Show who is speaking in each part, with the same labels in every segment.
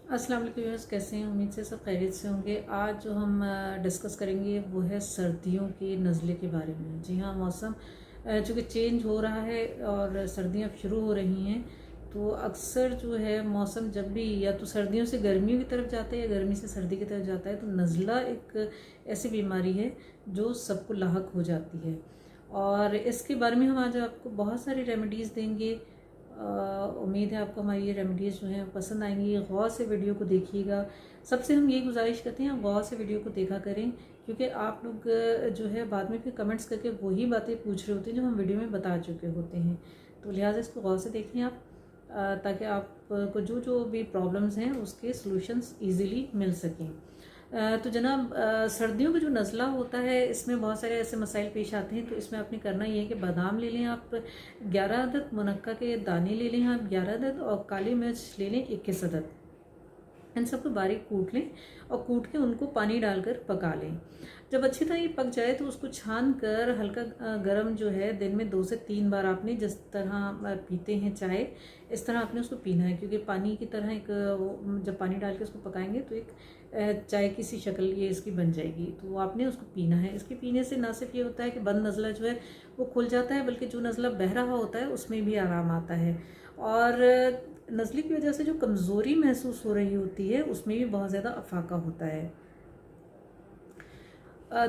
Speaker 1: अस्सलाम वालेकुम व्यूअर्स, कैसे हैं? उम्मीद से सब खैरियत से होंगे। आज जो हम डिस्कस करेंगे वो है सर्दियों के नज़ले के बारे में। जी हाँ, मौसम चूँकि चेंज हो रहा है और सर्दियाँ शुरू हो रही हैं, तो अक्सर जो है मौसम जब भी या तो सर्दियों से गर्मियों की तरफ जाता है या गर्मी से सर्दी की तरफ जाता है, तो नज़ला एक ऐसी बीमारी है जो सबको लाहक हो जाती है। और इसके बारे में हम आज आपको बहुत सारी रेमेडीज़ देंगे। उम्मीद है आपको हमारी ये रेमेडीज़ जो हैं पसंद आएंगी। गौर से वीडियो को देखिएगा। सबसे हम ये गुजारिश करते हैं, आप गौर से वीडियो को देखा करें, क्योंकि आप लोग जो है बाद में फिर कमेंट्स करके वही बातें पूछ रहे होते हैं जो हम वीडियो में बता चुके होते हैं। तो लिहाजा इसको गौर से देखें आप, ताकि आपको जो जो भी प्रॉब्लम्स हैं उसके सॉल्यूशंस इजीली मिल सकें। तो जनाब, सर्दियों का जो नज़ला होता है इसमें बहुत सारे ऐसे मसाइल पेश आते हैं। तो इसमें आपने करना ये है कि बादाम ले लें आप 11 अदद, मुनक्का के दाने ले लें आप 11 अदद, और काली मिर्च ले लें 21 अदद। इन सबको बारीक कूट लें और कूट के उनको पानी डालकर पका लें। जब अच्छी तरह ये पक जाए तो उसको छान कर हल्का गरम जो है दिन में 2 से 3 बार आपने, जिस तरह पीते हैं चाय, इस तरह आपने उसको पीना है। क्योंकि पानी की तरह एक जब पानी डाल के उसको पकाएंगे तो एक चाय की सी शक्ल ये इसकी बन जाएगी। तो आपने उसको पीना है। इसके पीने से ना सिर्फ ये होता है कि बंद नज़ला जो है वो खुल जाता है, बल्कि जो नज़ला बह रहा होता है उसमें भी आराम आता है। और नज़ले की वजह से जो कमज़ोरी महसूस हो रही होती है उसमें भी बहुत ज़्यादा अफाका होता है।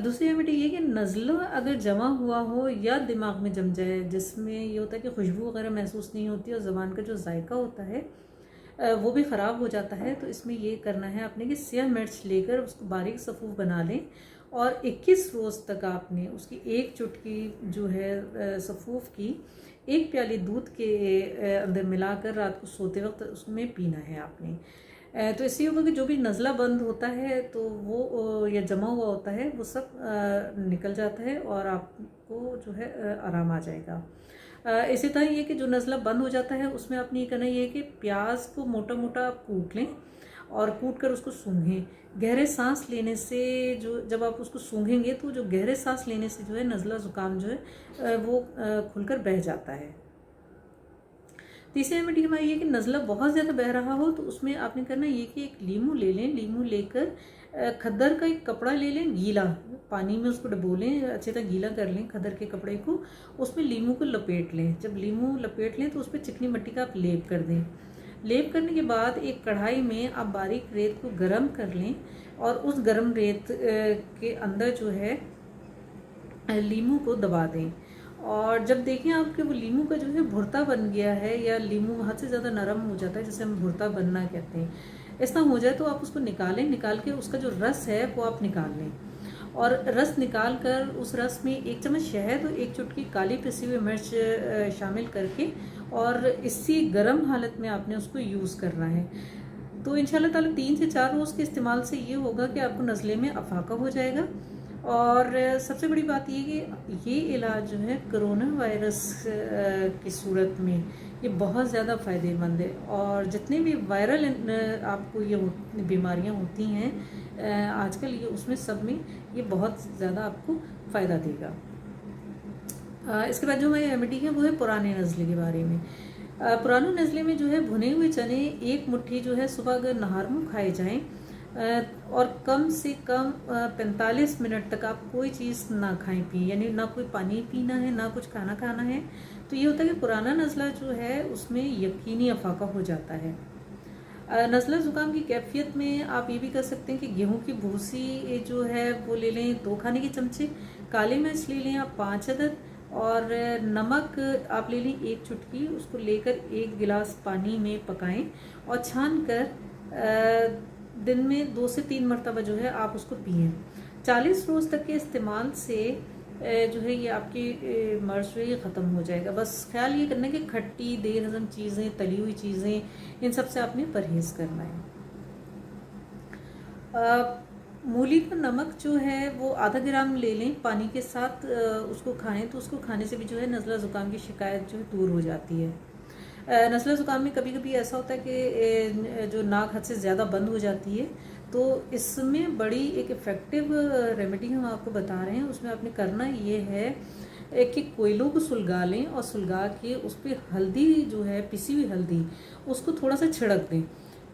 Speaker 1: दूसरी रेमेडी ये कि नज़ला अगर जमा हुआ हो या दिमाग में जम जाए, जिसमें ये होता है कि खुशबू वगैरह महसूस नहीं होती और ज़ुबान का जो जायका होता है वो भी ख़राब हो जाता है, तो इसमें ये करना है आपने कि सियाह मिर्च लेकर उसको बारीक सफ़ूफ बना लें और 21 रोज़ तक आपने उसकी एक चुटकी जो है सफ़ूफ की एक प्याली दूध के अंदर मिलाकर रात को सोते वक्त उसमें पीना है आपने। तो इससे होगा कि जो भी नज़ला बंद होता है तो वो या जमा हुआ होता है वो सब निकल जाता है और आपको जो है आराम आ जाएगा। इसी तरह ये कि जो नज़ला बंद हो जाता है उसमें आपने ये करना ये है कि प्याज को मोटा मोटा आप कूट लें और कूट कर उसको सूंघें। गहरे सांस लेने से जो जब आप उसको सूंघेंगे तो जो गहरे सांस लेने से जो है नज़ला ज़ुकाम जो है वो खुलकर बह जाता है। तीसरी रेमेडी हमारी ये कि नज़ला बहुत ज़्यादा बह रहा हो तो उसमें आपने करना ये कि एक लीमू ले लें। लीमू लेकर खद्दर का एक कपड़ा ले लें, गीला पानी में उसको डबो लें, अच्छे तरह गीला कर लें खद्दर के कपड़े को, उसमें लीमू को लपेट लें। जब लीमू लपेट लें तो उस पर चिकनी मिट्टी का आप लेप कर दें। लेप करने के बाद एक कढ़ाई में आप बारीक रेत को गरम कर लें और उस गरम रेत के अंदर जो है लीमू को दबा दें। और जब देखें आपके वो लीमू का जो है भुरता बन गया है या लीमू हद से ज़्यादा नरम हो जाता है, जिसे हम भुरता बनना कहते हैं, इस तरह हो जाए तो आप उसको निकालें। निकाल के उसका जो रस है वो आप निकाल लें और रस निकाल कर उस रस में 1 चम्मच शहद और 1 चुटकी काली पिसी हुई मिर्च शामिल करके और इसी गर्म हालत में आपने उसको यूज़ करना है। तो इंशाल्लाह ताला 3 से 4 रोज़ के इस्तेमाल से ये होगा कि आपको नज़ले में अफाका हो जाएगा। और सबसे बड़ी बात ये कि ये इलाज जो है कोरोना वायरस की सूरत में ये बहुत ज़्यादा फ़ायदेमंद है। और जितने भी वायरल आपको ये बीमारियां होती हैं आजकल, ये उसमें सब में ये बहुत ज़्यादा आपको फ़ायदा देगा। इसके बाद जो हमारी रेमेडी है वो है पुराने नज़ले के बारे में। पुराने नज़ले में जो है भुने हुए चने 1 मुट्ठी जो है सुबह अगर नहार में खाए जाएँ और कम से कम 45 मिनट तक आप कोई चीज़ ना खाएं पिए, यानी ना कोई पानी पीना है ना कुछ खाना खाना है, तो ये होता है कि पुराना नज़ला जो है उसमें यकीनी अफाका हो जाता है। नज़ला ज़ुकाम की कैफियत में आप ये भी कर सकते हैं कि गेहूं की भूसी जो है वो ले लें 2 खाने के चमचे, काली मिर्च ले लें आप 5 अदद, और नमक आप ले लें 1 चुटकी। उसको लेकर 1 गिलास पानी में पकाएं और छान कर दिन में 2 से 3 मरतबा जो है आप उसको पिएं। 40 रोज़ तक के इस्तेमाल से जो है ये आपकी मर्ज जो है ये ख़त्म हो जाएगा। बस ख्याल ये करना है कि खट्टी देर हज़म चीज़ें, तली हुई चीज़ें, इन सब से आपने परहेज़ करना है। मूली का नमक जो है वो आधा ग्राम ले लें, पानी के साथ उसको खाएं तो उसको खाने से भी जो है नज़ला ज़ुकाम की शिकायत जो है दूर हो जाती है। नज़ला ज़ुकाम में कभी कभी ऐसा होता है कि जो नाक हद से ज़्यादा बंद हो जाती है, तो इसमें बड़ी एक इफ़ेक्टिव रेमेडी हम आपको बता रहे हैं। उसमें आपने करना ये है कि कोयलों को सुलगा लें और सुलगा के उस पर हल्दी जो है, पिसी हुई हल्दी, उसको थोड़ा सा छिड़क दें।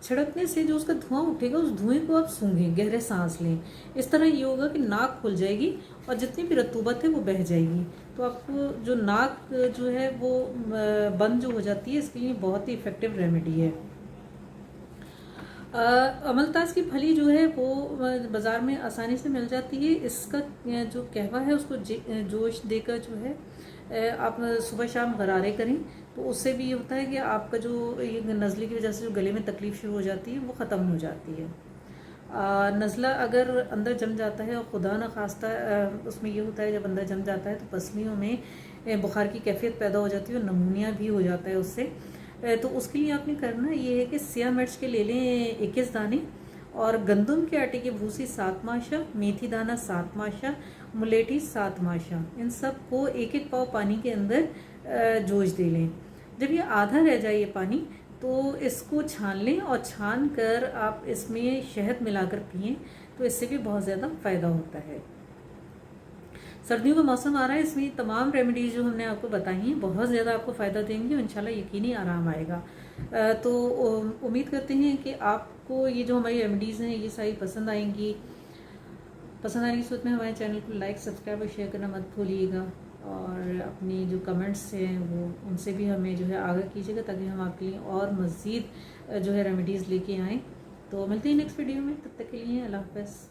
Speaker 1: छिड़कने से जो उसका धुआं उठेगा उस धुएं को आप सूंघें, गहरे सांस लें। इस तरह ये होगा कि नाक खुल जाएगी और जितनी भी रतूबत है वो बह जाएगी। तो आपको जो नाक जो है वो बंद जो हो जाती है, इसके लिए बहुत ही इफ़ेक्टिव रेमेडी है। अमलतास की फली जो है वो बाज़ार में आसानी से मिल जाती है। इसका जो कहवा है उसको जोश देकर जो है आप सुबह शाम गरारे करें, तो उससे भी ये होता है कि आपका जो ये नज़ले की वजह से जो गले में तकलीफ़ शुरू हो जाती है वो ख़त्म हो जाती है। नज़ला अगर अंदर जम जाता है और खुदा न खास्ता उसमें ये होता है जब अंदर जम जाता है तो पसलियों में बुखार की कैफियत पैदा हो जाती है और नमूनिया भी हो जाता है उससे। तो उसके लिए आपने करना ये है कि सिया मिर्च के ले लें 21 दाने, और गंदम के आटे की भूसी 7 माशा, मेथी दाना 7 माशा, मुलेठी 7 माशा, इन सब को एक एक पाव पानी के अंदर जोश दे लें। जब ये आधा रह जाए ये पानी तो इसको छान लें और छान कर आप इसमें शहद मिलाकर पिएं, तो इससे भी बहुत ज़्यादा फ़ायदा होता है। सर्दियों का मौसम आ रहा है, इसमें तमाम रेमेडीज़ जो हमने आपको बताई हैं बहुत ज़्यादा आपको फ़ायदा देंगी और इंशाल्लाह यकीनी आराम आएगा। तो उम्मीद करते हैं कि आपको ये जो हमारी रेमेडीज़ हैं ये सारी पसंद आएंगी। पसंद आने की सूरत में हमारे चैनल को लाइक, सब्सक्राइब और शेयर करना मत भूलिएगा, और अपनी जो कमेंट्स हैं वो उनसे भी हमें जो है आगाह कीजिएगा ताकि हम आपके लिए और मज़ीद जो है रेमेडीज़ लेके आएँ। तो मिलते हैं नेक्स्ट वीडियो में, तब तक के लिए अल्लाह हाफ़िज़।